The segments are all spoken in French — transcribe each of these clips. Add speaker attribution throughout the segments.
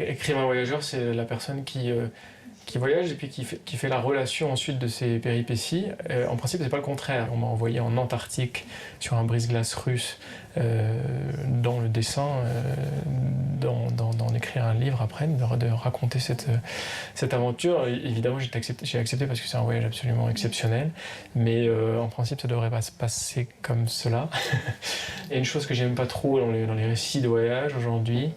Speaker 1: Écrivain voyageur, c'est la personne qui voyage et puis qui fait la relation ensuite de ses péripéties. En principe, c'est pas le contraire. On m'a envoyé en Antarctique sur un brise-glace russe dans le dessin, d'en écrire un livre après, de raconter cette aventure. Évidemment, j'ai accepté parce que c'est un voyage absolument exceptionnel, mais en principe, ça devrait pas se passer comme cela. Et une chose que j'aime pas trop dans les récits de voyage aujourd'hui,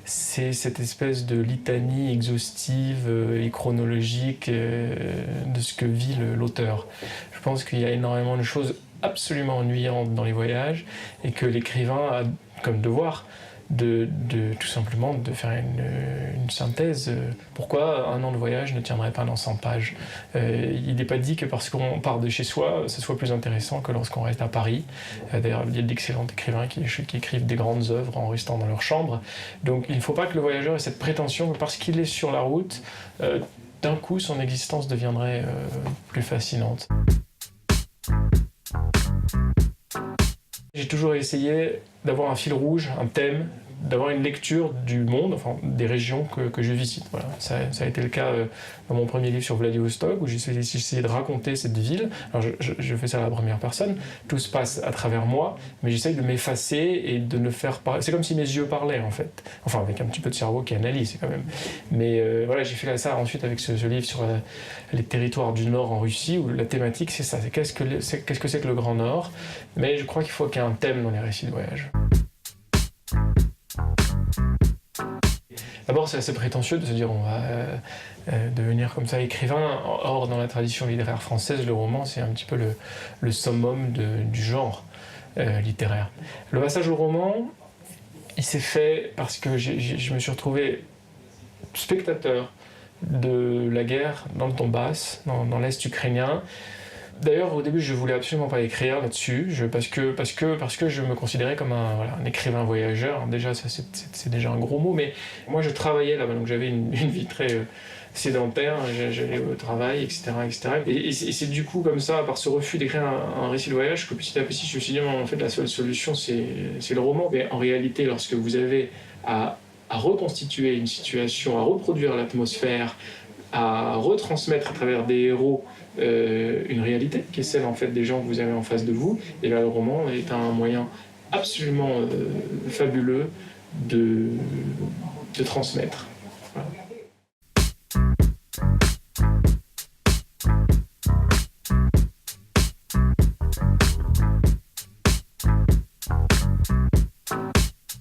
Speaker 1: c'est cette espèce de litanie exhaustive et chronologique de ce que vit l'auteur. Je pense qu'il y a énormément de choses absolument ennuyantes dans les voyages et que l'écrivain a comme devoir de tout simplement de faire une synthèse. Pourquoi un an de voyage ne tiendrait pas dans 100 pages ? Il n'est pas dit que parce qu'on part de chez soi, ce soit plus intéressant que lorsqu'on reste à Paris. D'ailleurs, il y a d'excellents écrivains qui écrivent des grandes œuvres en restant dans leur chambre. Donc il ne faut pas que le voyageur ait cette prétention que parce qu'il est sur la route, d'un coup son existence deviendrait plus fascinante. J'ai toujours essayé d'avoir un fil rouge, un thème, d'avoir une lecture du monde, enfin des régions que je visite. Voilà. Ça a été le cas dans mon premier livre sur Vladivostok, où j'ai essayé de raconter cette ville. Alors je fais ça à la première personne, tout se passe à travers moi, mais j'essaye de m'effacer et de ne faire parler. C'est comme si mes yeux parlaient en fait, enfin avec un petit peu de cerveau qui analyse quand même. Mais voilà, j'ai fait ça ensuite avec ce livre sur les territoires du Nord en Russie, où la thématique c'est ça, c'est qu'est-ce que c'est que le Grand Nord. Mais je crois qu'il faut qu'il y ait un thème dans les récits de voyage. D'abord, c'est assez prétentieux de se dire on va devenir comme ça écrivain. Or, dans la tradition littéraire française, le roman, c'est un petit peu le summum du genre littéraire. Le passage au roman, il s'est fait parce que je me suis retrouvé spectateur de la guerre dans le Donbass, dans l'Est ukrainien. D'ailleurs, au début, je voulais absolument pas écrire là-dessus, parce que je me considérais comme un écrivain voyageur. Déjà, ça c'est déjà un gros mot, mais moi je travaillais là-bas, donc j'avais une vie très sédentaire, j'allais au travail, etc. Et c'est du coup comme ça, par ce refus d'écrire un récit de voyage, que petit à petit je me suis dit, en fait, la seule solution c'est le roman. Mais en réalité, lorsque vous avez à reconstituer une situation, à reproduire l'atmosphère, à retransmettre à travers des héros une réalité qui est celle en fait des gens que vous avez en face de vous, et là le roman est un moyen absolument fabuleux de transmettre.